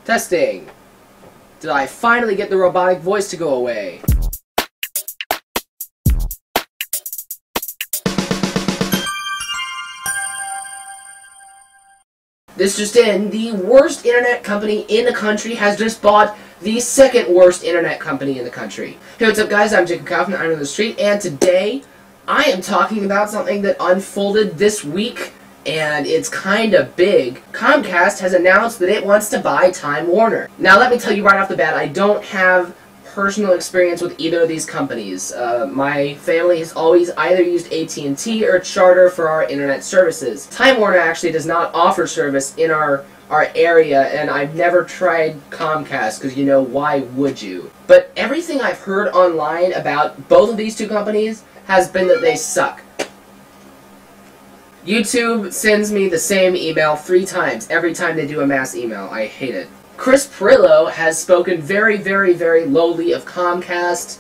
Testing. Did I finally get the robotic voice to go away? This just in, the worst internet company in the country has just bought the second worst internet company in the country. Hey, what's up guys, I'm jacobgkau from the Street, and today I am talking about something that unfolded this week, and it's kind of big. Comcast has announced that it wants to buy Time Warner. Now let me tell you right off the bat, I don't have personal experience with either of these companies. My family has always either used AT&T or Charter for our internet services. Time Warner actually does not offer service in our area, and I've never tried Comcast because, you know, why would you? But everything I've heard online about both of these two companies has been that they suck. YouTube sends me the same email 3 times every time they do a mass email. I hate it. Chris Perillo has spoken very, very, very lowly of Comcast,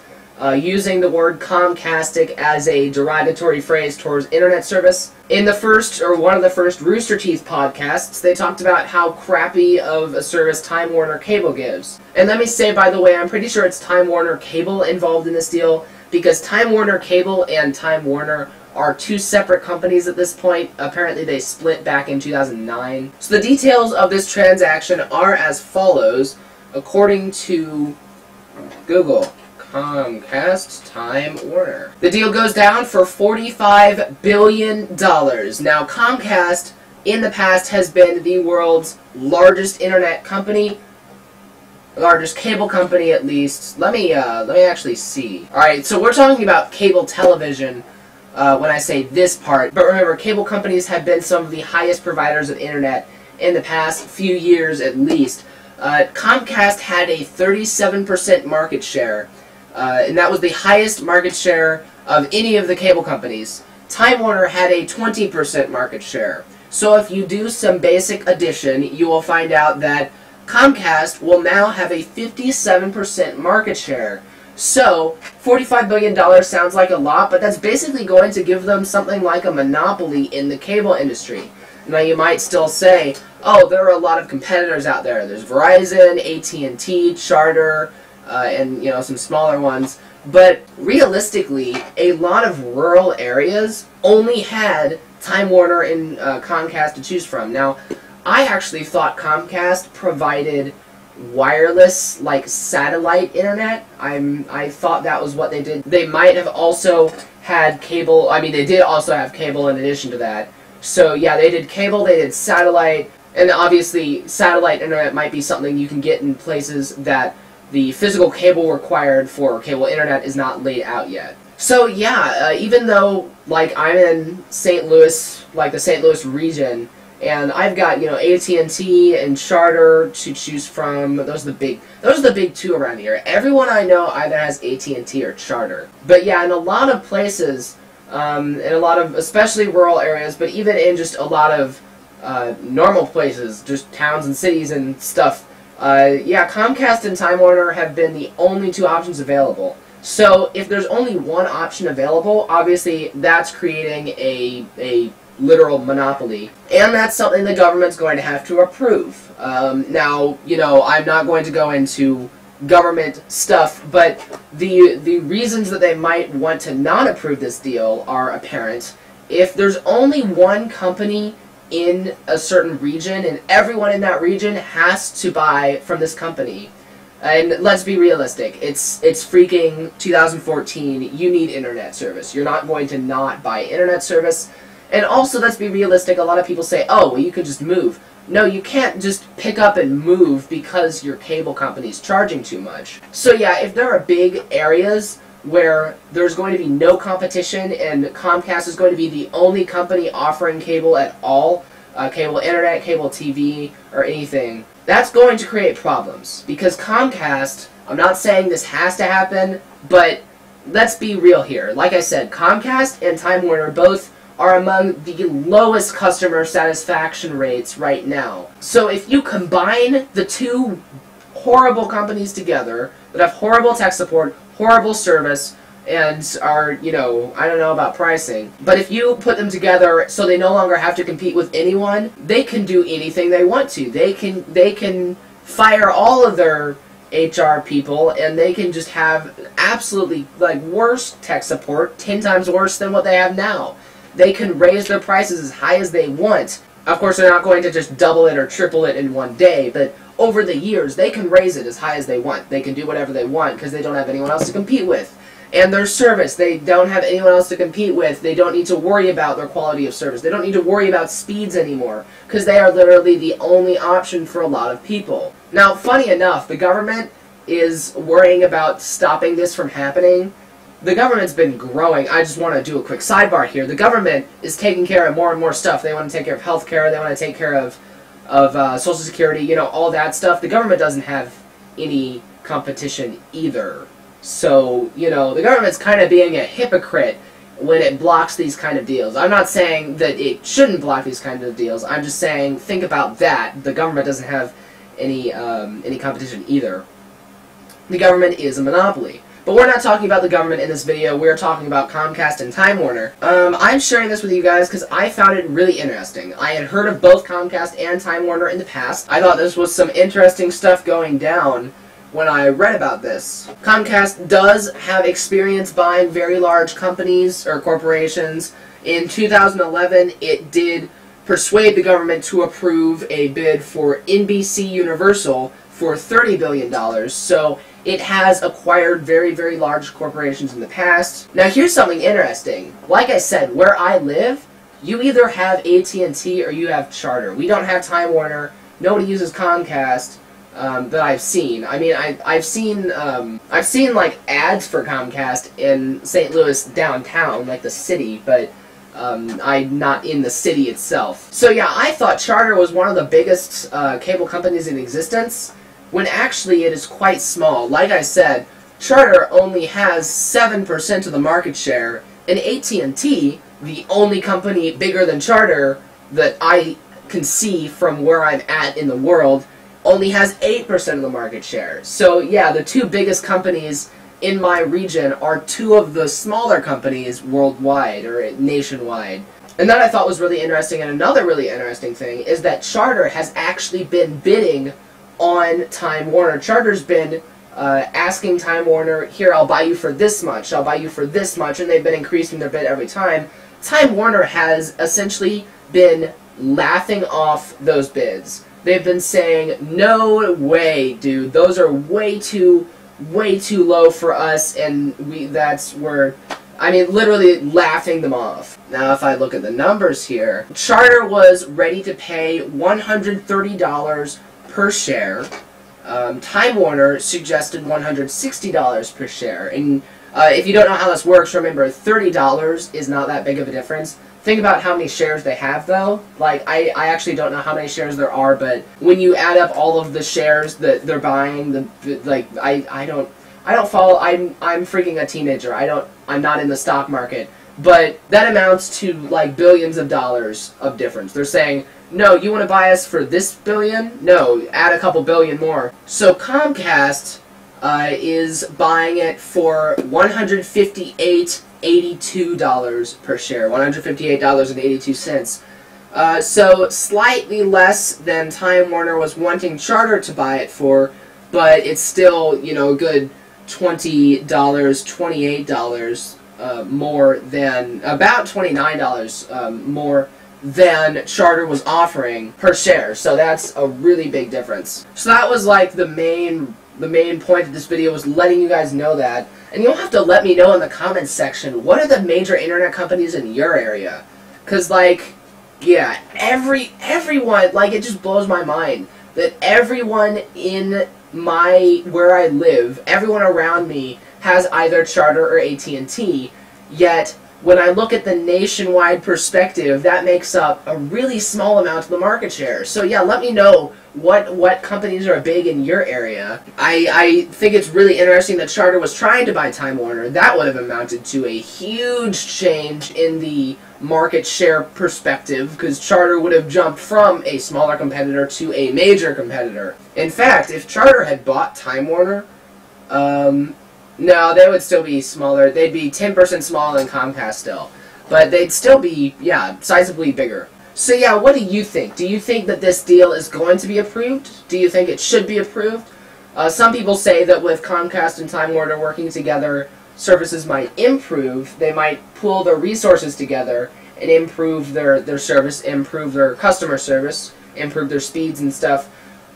using the word Comcastic as a derogatory phrase towards internet service. In the first, or one of the first Rooster Teeth podcasts, they talked about how crappy of a service Time Warner Cable gives. And let me say, by the way, I'm pretty sure it's Time Warner Cable involved in this deal, because Time Warner Cable and Time Warner are 2 separate companies at this point. Apparently they split back in 2009. So the details of this transaction are as follows, according to Google. Comcast, Time Warner. The deal goes down for $45 billion. Now Comcast in the past has been the world's largest internet company, largest cable company at least. Let me actually see. Alright, so we're talking about cable television when I say this part, but remember, cable companies have been some of the highest providers of internet in the past few years at least. Comcast had a 37% market share, and that was the highest market share of any of the cable companies. Time Warner had a 20% market share. So if you do some basic addition, you will find out that Comcast will now have a 57% market share. So, $45 billion sounds like a lot, but that's basically going to give them something like a monopoly in the cable industry. Now you might still say, oh, there are a lot of competitors out there. There's Verizon, AT&T, Charter, and you know, some smaller ones. But realistically, a lot of rural areas only had Time Warner and Comcast to choose from. Now, I actually thought Comcast provided wireless, like satellite internet. I thought that was what they did. They might have also had cable. I mean, they did also have cable in addition to that. So yeah, they did cable, they did satellite, and obviously satellite internet might be something you can get in places that the physical cable required for cable internet is not laid out yet. So yeah, even though like I'm in St. Louis, like the St. Louis region, and I've got, you know, AT&T and Charter to choose from. Those are the big 2 around here. Everyone I know either has AT&T or Charter. But yeah, in a lot of places, in a lot of especially rural areas, but even in just a lot of normal places, just towns and cities and stuff, yeah, Comcast and Time Warner have been the only 2 options available. So if there's only one option available, obviously that's creating a literal monopoly, and that's something the government's going to have to approve. Now, you know, I'm not going to go into government stuff, but the reasons that they might want to not approve this deal are apparent. If there's only one company in a certain region, and everyone in that region has to buy from this company, and let's be realistic, it's freaking 2014, you need internet service. You're not going to not buy internet service. And also, let's be realistic, a lot of people say, oh, well, you could just move. No, you can't just pick up and move because your cable company's charging too much. So yeah, if there are big areas where there's going to be no competition and Comcast is going to be the only company offering cable at all, cable internet, cable TV, or anything, that's going to create problems. Because Comcast, I'm not saying this has to happen, but let's be real here. Like I said, Comcast and Time Warner both are among the lowest customer satisfaction rates right now. So if you combine the 2 horrible companies together that have horrible tech support, horrible service, and are, you know, I don't know about pricing, but if you put them together so they no longer have to compete with anyone, they can do anything they want to. They can fire all of their HR people, and they can just have absolutely, like, worse tech support, 10 times worse than what they have now. They can raise their prices as high as they want. Of course, they're not going to just double it or triple it in one day, but over the years, they can raise it as high as they want. They can do whatever they want because they don't have anyone else to compete with. And their service, they don't have anyone else to compete with. They don't need to worry about their quality of service. They don't need to worry about speeds anymore because they are literally the only option for a lot of people. Now, funny enough, the government is worrying about stopping this from happening. The government's been growing. I just want to do a quick sidebar here. The government is taking care of more and more stuff. They want to take care of healthcare. They want to take care of Social Security, you know, all that stuff. The government doesn't have any competition either. So, you know, the government's kind of being a hypocrite when it blocks these kind of deals. I'm not saying that it shouldn't block these kind of deals. I'm just saying, think about that. The government doesn't have any competition either. The government is a monopoly. But we're not talking about the government in this video. We're talking about Comcast and Time Warner. I'm sharing this with you guys because I found it really interesting. I had heard of both Comcast and Time Warner in the past. I thought this was some interesting stuff going down when I read about this. Comcast does have experience buying very large companies or corporations. In 2011, it did persuade the government to approve a bid for NBC Universal for $30 billion. So it has acquired very, very large corporations in the past. Now here's something interesting. Like I said, where I live, you either have AT&T or you have Charter. We don't have Time Warner. Nobody uses Comcast that I've seen. I mean, I've seen like ads for Comcast in St. Louis downtown, like the city, but I'm not in the city itself. So yeah, I thought Charter was one of the biggest cable companies in existence, when actually it is quite small. Like I said, Charter only has 7% of the market share, and AT&T, the only company bigger than Charter that I can see from where I'm at in the world, only has 8% of the market share. So yeah, the two biggest companies in my region are two of the smaller companies worldwide or nationwide. And that I thought was really interesting. And another really interesting thing is that Charter has actually been bidding on Time Warner. Charter's been asking Time Warner, here, I'll buy you for this much, I'll buy you for this much, and they've been increasing their bid every time. Time Warner has essentially been laughing off those bids. They've been saying, no way, dude, those are way too low for us, and that's where, I mean, literally laughing them off. Now, if I look at the numbers here, Charter was ready to pay $130 per share. Time Warner suggested $160 per share. And if you don't know how this works, remember, $30 is not that big of a difference. Think about how many shares they have, though. Like, I actually don't know how many shares there are, but when you add up all of the shares that they're buying, I don't follow. I'm freaking a teenager. I'm not in the stock market. But that amounts to, like, billions of dollars of difference. They're saying, no, you want to buy us for this billion? No, add a couple billion more. So Comcast is buying it for $158.82 per share. $158.82. So slightly less than Time Warner was wanting Charter to buy it for, but it's still, you know, a good $20, $28 more than, about $29 more than Charter was offering per share. So that's a really big difference. So that was like the main point of this video, was letting you guys know that. And you'll have to let me know in the comments section, what are the major internet companies in your area? Because, like, yeah, everyone, like, it just blows my mind that everyone in where I live, everyone around me has either Charter or AT&T, yet when I look at the nationwide perspective, that makes up a really small amount of the market share. So yeah, let me know what companies are big in your area. I think it's really interesting that Charter was trying to buy Time Warner. That would have amounted to a huge change in the market share perspective, because Charter would have jumped from a smaller competitor to a major competitor. In fact, if Charter had bought Time Warner, no, they would still be smaller. They'd be 10% smaller than Comcast still. But they'd still be, yeah, sizably bigger. So yeah, what do you think? Do you think that this deal is going to be approved? Do you think it should be approved? Some people say that with Comcast and Time Warner working together, services might improve. They might pool their resources together and improve their service, improve their customer service, improve their speeds and stuff.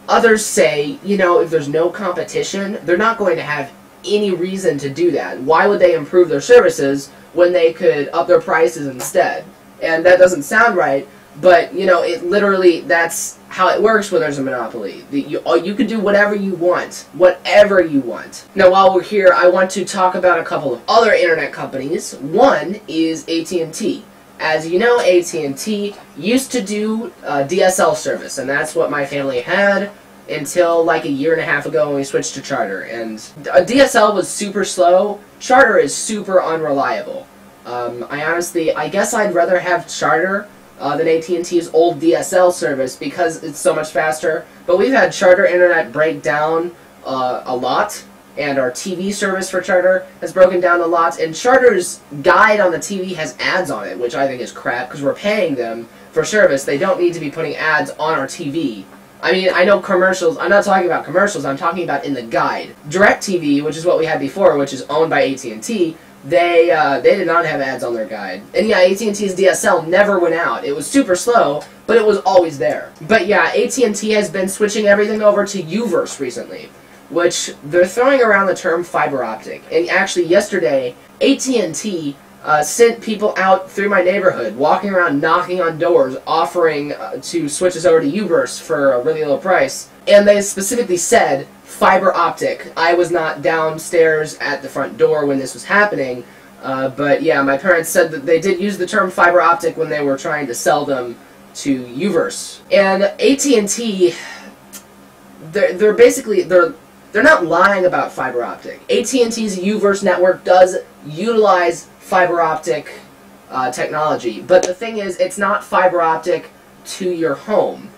Others say, you know, if there's no competition, they're not going to have any reason to do that. Why would they improve their services when they could up their prices instead? And that doesn't sound right, but, you know, it literally, that's how it works when there's a monopoly. You can do whatever you want. Whatever you want. Now, while we're here, I want to talk about a couple of other internet companies. One is AT&T. As you know, AT&T used to do DSL service, and that's what my family had until like a year and a half ago when we switched to Charter. And DSL was super slow. Charter is super unreliable. I guess I'd rather have Charter than AT&T's old DSL service because it's so much faster. But we've had Charter internet break down a lot, and our TV service for Charter has broken down a lot. And Charter's guide on the TV has ads on it, which I think is crap because we're paying them for service. They don't need to be putting ads on our TV. I mean, I know commercials. I'm not talking about commercials. I'm talking about in the guide. DirecTV, which is what we had before, which is owned by AT&T, they did not have ads on their guide. And yeah, AT&T's DSL never went out. It was super slow, but it was always there. But yeah, AT&T has been switching everything over to UVerse recently, which they're throwing around the term fiber optic. And actually yesterday, AT&T sent people out through my neighborhood, walking around knocking on doors, offering to switch us over to UVerse for a really low price. And they specifically said fiber optic. I was not downstairs at the front door when this was happening, but yeah, my parents said that they did use the term fiber optic when they were trying to sell them to UVerse. And AT&T, they're not lying about fiber optic. AT&T's UVerse network does utilize fiber optic technology, but the thing is, it's not fiber optic to your home.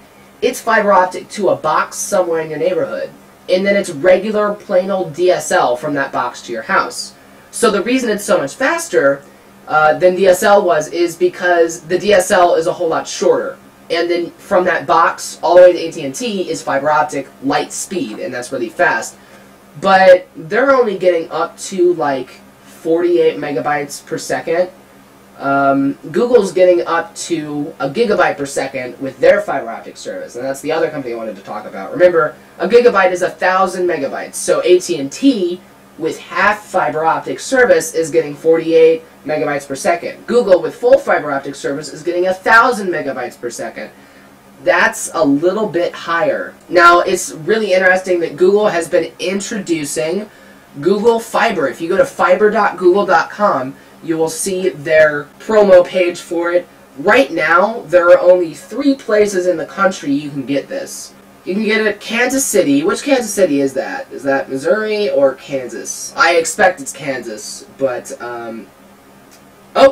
It's fiber optic to a box somewhere in your neighborhood, and then it's regular plain old DSL from that box to your house. So the reason it's so much faster than DSL was is because the DSL is a whole lot shorter, and then from that box all the way to AT&T is fiber optic light speed, and that's really fast. But they're only getting up to like 48 megabytes per second. Google's getting up to a gigabyte per second with their fiber optic service, and that's the other company I wanted to talk about. Remember, a gigabyte is 1,000 megabytes, so AT&T with half fiber optic service is getting 48 megabytes per second. Google with full fiber optic service is getting 1,000 megabytes per second. That's a little bit higher. Now, it's really interesting that Google has been introducing Google Fiber. If you go to fiber.google.com, you will see their promo page for it. Right now, there are only 3 places in the country you can get this. You can get it at Kansas City. Which Kansas City is that? Is that Missouri or Kansas? I expect it's Kansas, but, oh,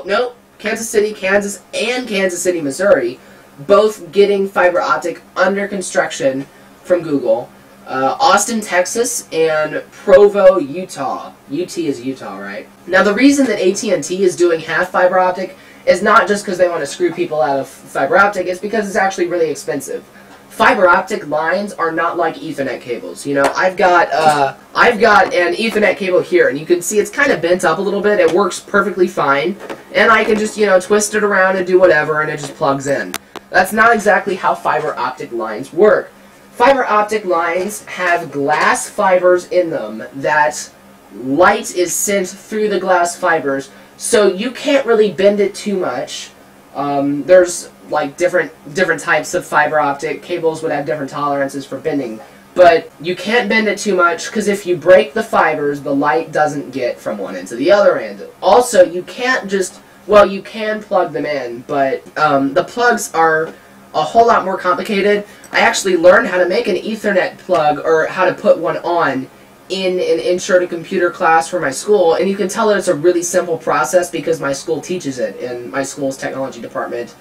no. Kansas City, Kansas, and Kansas City, Missouri, both getting fiber optic under construction from Google. Austin, Texas, and Provo, Utah. UT is Utah, right? Now, the reason that AT&T is doing half fiber optic is not just because they want to screw people out of fiber optic, it's because it's actually really expensive. Fiber optic lines are not like Ethernet cables. You know, I've got an Ethernet cable here, and you can see it's kind of bent up a little bit. It works perfectly fine, and I can just, you know, twist it around and do whatever, and it just plugs in. That's not exactly how fiber optic lines work. Fiber optic lines have glass fibers in them that light is sent through the glass fibers, so you can't really bend it too much. There's like different types of fiber optic cables would have different tolerances for bending, but you can't bend it too much because if you break the fibers, the light doesn't get from one end to the other end. Also, you can't just, well, you can plug them in, but the plugs are a whole lot more complicated. I actually learned how to make an Ethernet plug, or how to put one on, in an intro to computer class for my school, and you can tell that it's a really simple process because my school teaches it, and my school's technology department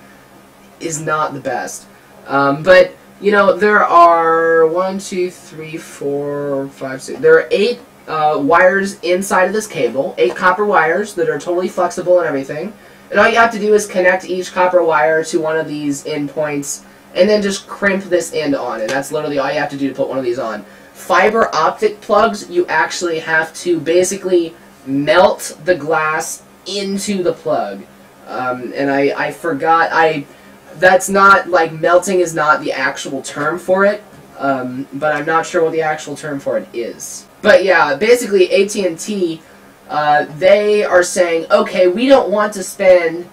is not the best. But, you know, there are 1, 2, 3, 4, 5, 6, there are 8 wires inside of this cable, 8 copper wires that are totally flexible and everything, And all you have to do is connect each copper wire to one of these endpoints, and then just crimp this end on, and that's literally all you have to do to put one of these on. Fiber optic plugs, you actually have to basically melt the glass into the plug. And I forgot, that's not, like, melting is not the actual term for it, but I'm not sure what the actual term for it is. But yeah, basically AT&T, they are saying, okay, we don't want to spend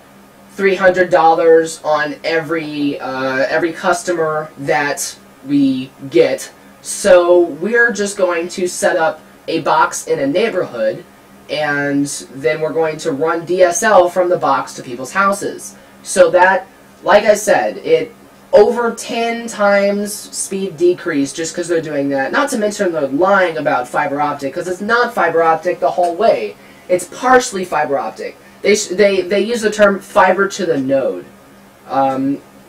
$300 on every customer that we get, so we're just going to set up a box in a neighborhood, and then we're going to run DSL from the box to people's houses. So that, like I said, it over 10 times speed decrease just because they're doing that. Not to mention they're lying about fiber optic, because it's not fiber optic the whole way. It's partially fiber optic. They use the term fiber to the node,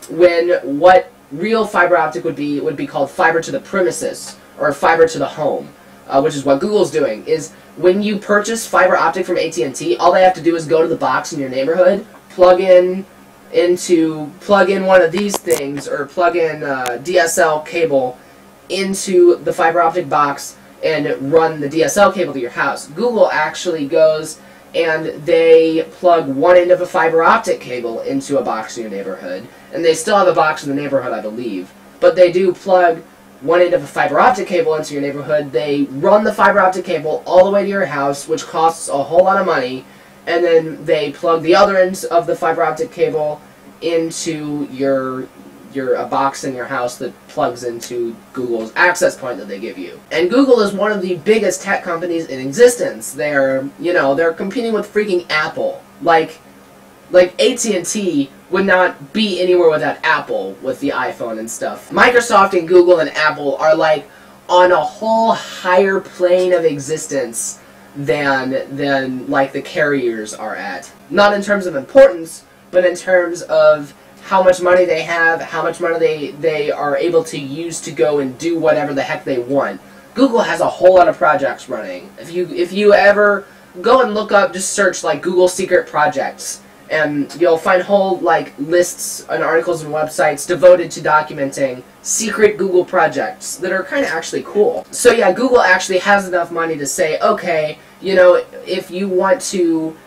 when what real fiber optic would be called fiber to the premises, or fiber to the home, which is what Google's doing. Is when you purchase fiber optic from AT&T, all they have to do is go to the box in your neighborhood, plug in one of these things, or plug in DSL cable into the fiber optic box and run the DSL cable to your house. Google actually goes and they plug one end of a fiber optic cable into a box in your neighborhood, and they still have a box in the neighborhood, I believe, but they do plug one end of a fiber optic cable into your neighborhood. They run the fiber optic cable all the way to your house, which costs a whole lot of money, and then they plug the other ends of the fiber optic cable into a box in your house that plugs into Google's access point that they give you. And Google is one of the biggest tech companies in existence. They're competing with freaking Apple. Like AT&T would not be anywhere without Apple with the iPhone and stuff. Microsoft and Google and Apple are like on a whole higher plane of existence than like the carriers are at. Not in terms of importance, but in terms of how much money they have, how much money they are able to use to go and do whatever the heck they want. Google has a whole lot of projects running. If you ever go and look up, just search like Google secret projects, and you'll find whole like lists and articles and websites devoted to documenting secret Google projects that are kind of actually cool. So yeah, Google actually has enough money to say, okay, if you want to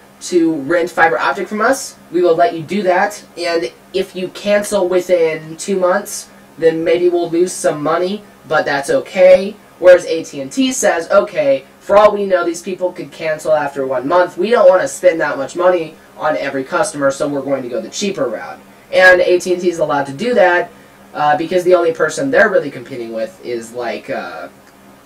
rent fiber optic from us, we will let you do that, and if you cancel within 2 months, then maybe we'll lose some money, but that's okay. Whereas AT&T says, okay, for all we know, these people could cancel after 1 month. We don't want to spend that much money on every customer, so we're going to go the cheaper route. And AT&T is allowed to do that because the only person they're really competing with is like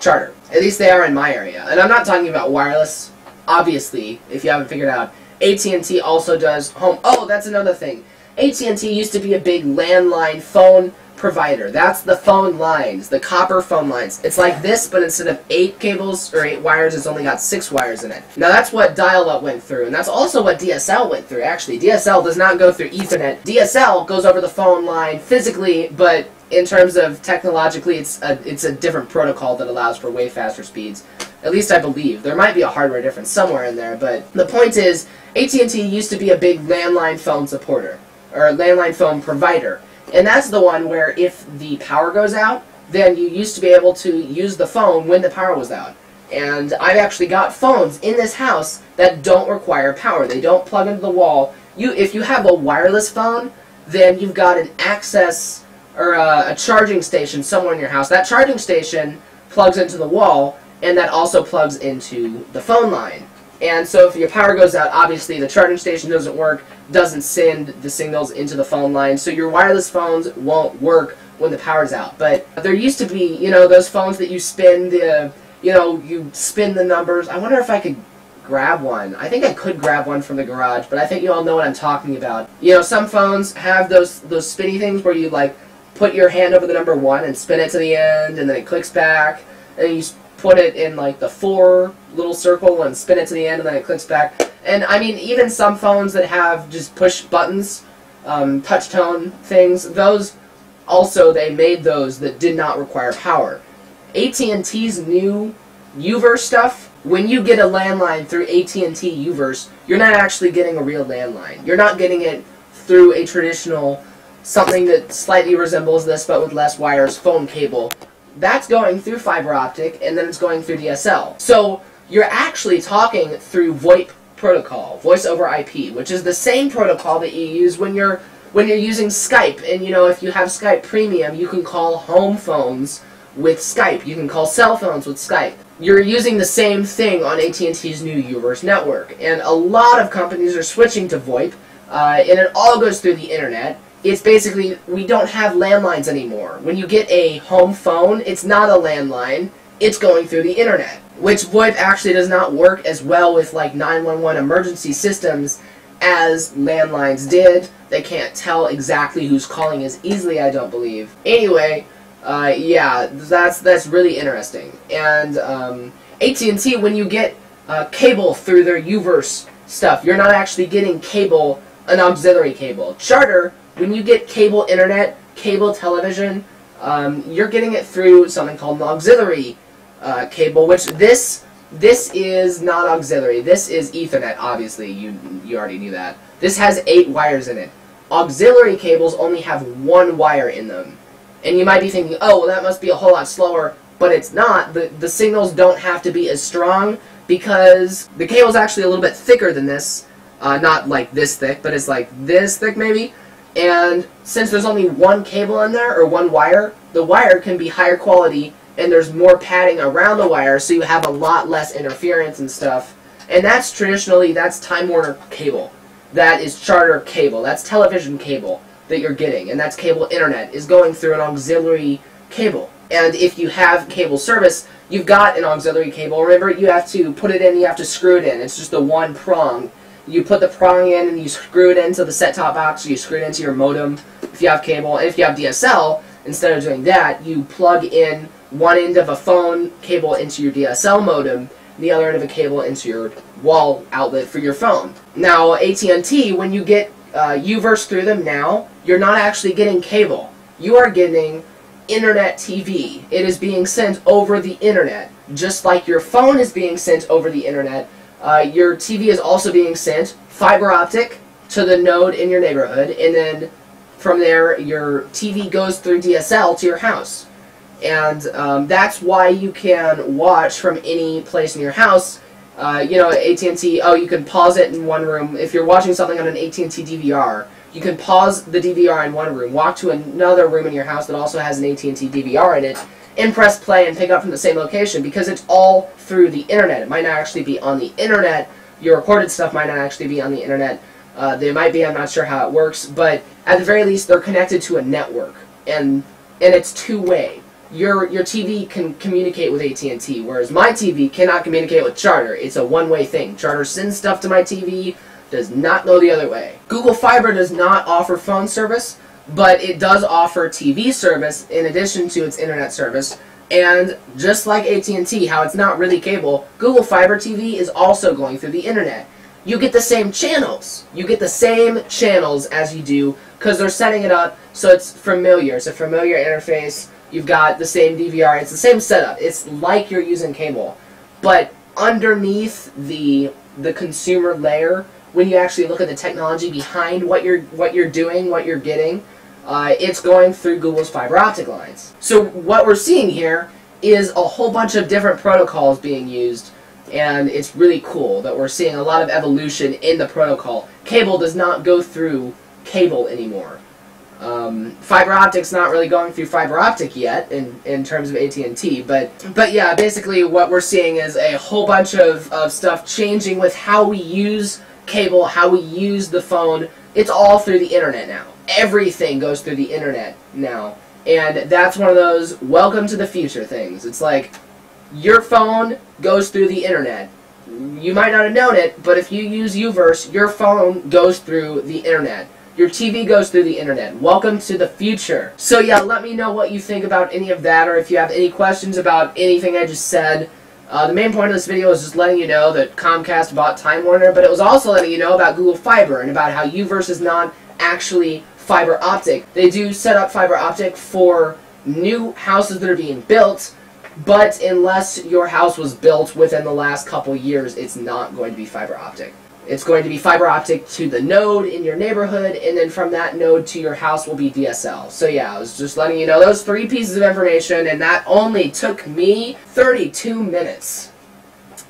Charter. At least they are in my area. And I'm not talking about wireless. Obviously, if you haven't figured out, AT&T also does home. Oh, that's another thing. AT&T used to be a big landline phone provider. That's the phone lines, the copper phone lines. It's like this, but instead of 8 cables or 8 wires, it's only got 6 wires in it. Now that's what dial-up went through, and that's also what DSL went through. Actually, DSL does not go through Ethernet. DSL goes over the phone line physically, but in terms of technologically, it's a different protocol that allows for way faster speeds. At least I believe. There might be a hardware difference somewhere in there, but the point is, AT&T used to be a big landline phone supporter, or landline phone provider. And that's the one where if the power goes out, then you used to be able to use the phone when the power was out. And I've actually got phones in this house that don't require power. They don't plug into the wall. If you have a wireless phone, then you've got an access or a charging station somewhere in your house. That charging station plugs into the wall, and that also plugs into the phone line. And so if your power goes out, obviously the charging station doesn't work, doesn't send the signals into the phone line, so your wireless phones won't work when the power's out. But there used to be, those phones that you spin you spin the numbers. I wonder if I could grab one. I think I could grab one from the garage, but I think you all know what I'm talking about. Some phones have those spinny things where you like put your hand over the number 1 and spin it to the end, and then it clicks back, and you put it in like the 4 little circle and spin it to the end, and then it clicks back. And I mean, even some phones that have just push buttons, touch tone things, those also, they made those that did not require power. AT&T's new Uverse stuff when you get a landline through AT&T Uverse, you're not actually getting a real landline. You're not getting it through a traditional, something that slightly resembles this but with less wires, phone cable. That's going through fiber optic, and then it's going through DSL. So you're actually talking through VoIP protocol, voice over IP, which is the same protocol that you use when you're using Skype. And you know, if you have Skype Premium, you can call home phones with Skype. You can call cell phones with Skype. You're using the same thing on AT&T's new Uverse network, and a lot of companies are switching to VoIP, and it all goes through the internet. It's basically, we don't have landlines anymore. When you get a home phone, it's not a landline, it's going through the internet, which VoIP actually does not work as well with like 911 emergency systems as landlines did. They can't tell exactly who's calling as easily, I don't believe. Anyway, yeah, that's really interesting. And AT&T, when you get cable through their Uverse stuff, you're not actually getting cable, an auxiliary cable. Charter, when you get cable internet, cable television, you're getting it through something called an auxiliary cable, which this is not auxiliary. This is Ethernet, obviously. You already knew that. This has 8 wires in it. Auxiliary cables only have 1 wire in them. And you might be thinking, oh, well, that must be a whole lot slower, but it's not. The signals don't have to be as strong because the cable's actually a little bit thicker than this. Not like this thick, but it's like this thick maybe. And since there's only 1 cable in there, or 1 wire, the wire can be higher quality, and there's more padding around the wire, so you have a lot less interference and stuff. And that's traditionally, that's Time Warner cable. That is Charter cable. That's television cable that you're getting, and that's cable internet, is going through an auxiliary cable. And if you have cable service, you've got an auxiliary cable. Remember, you have to put it in, you have to screw it in. It's just the 1 prong. You put the prong in and you screw it into the set-top box, or you screw it into your modem if you have cable. And if you have DSL, instead of doing that, you plug in one end of a phone cable into your DSL modem, the other end of a cable into your wall outlet for your phone. Now, AT&T, when you get Uverse through them now, you're not actually getting cable. You are getting internet TV. It is being sent over the internet. Just like your phone is being sent over the internet, your TV is also being sent fiber optic to the node in your neighborhood, and then from there your TV goes through DSL to your house. And that's why you can watch from any place in your house. You know, AT&T, oh, you can pause it in one room. If you're watching something on an AT&T DVR, you can pause the DVR in one room, walk to another room in your house that also has an AT&T DVR in it, and press play and pick up from the same location, because it's all through the internet. It might not actually be on the internet. Your recorded stuff might not actually be on the internet. They might be, I'm not sure how it works, but at the very least, they're connected to a network, and it's two-way. Your TV can communicate with AT&T, whereas my TV cannot communicate with Charter. It's a one-way thing. Charter sends stuff to my TV, does not go the other way. Google Fiber does not offer phone service, but it does offer TV service in addition to its internet service. And just like AT&T, how it's not really cable, Google Fiber TV is also going through the internet. You get the same channels. You get the same channels as you do, because they're setting it up so it's familiar. It's a familiar interface. You've got the same DVR. It's the same setup. It's like you're using cable. But underneath the consumer layer, when you actually look at the technology behind what you're doing, what you're getting, it's going through Google's fiber optic lines. So what we're seeing here is a whole bunch of different protocols being used, and it's really cool that we're seeing a lot of evolution in the protocol. Cable does not go through cable anymore. Fiber optic's not really going through fiber optic yet in terms of AT&T, but yeah, basically what we're seeing is a whole bunch of stuff changing with how we use cable, how we use the phone. It's all through the internet now. Everything goes through the internet now, and that's one of those welcome to the future things. It's like your phone goes through the internet. You might not have known it, but if you use Uverse, your phone goes through the internet. Your TV goes through the internet. Welcome to the future. So yeah, let me know what you think about any of that, or if you have any questions about anything I just said. The main point of this video is just letting you know that Comcast bought Time Warner, but it was also letting you know about Google Fiber and about how Uverse is not actually fiber optic. They do set up fiber optic for new houses that are being built, But unless your house was built within the last couple years, it's not going to be fiber optic. It's going to be fiber optic to the node in your neighborhood, and then from that node to your house will be DSL. So yeah, I was just letting you know those 3 pieces of information, and that only took me 32 minutes.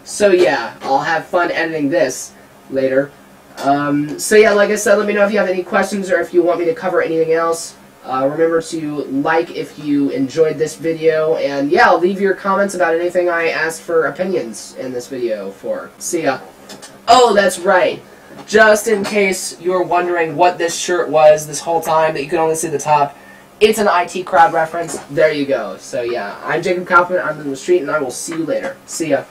So yeah, I'll have fun editing this later. So yeah, like I said, let me know if you have any questions or if you want me to cover anything else. Remember to like if you enjoyed this video, and yeah, leave your comments about anything I asked for opinions in this video for. See ya. Oh, that's right. Just in case you were wondering what this shirt was this whole time, that you could only see the top, it's an IT crowd reference. There you go. So yeah, I'm Jacob Kaufman, I'm in the street, and I will see you later. See ya.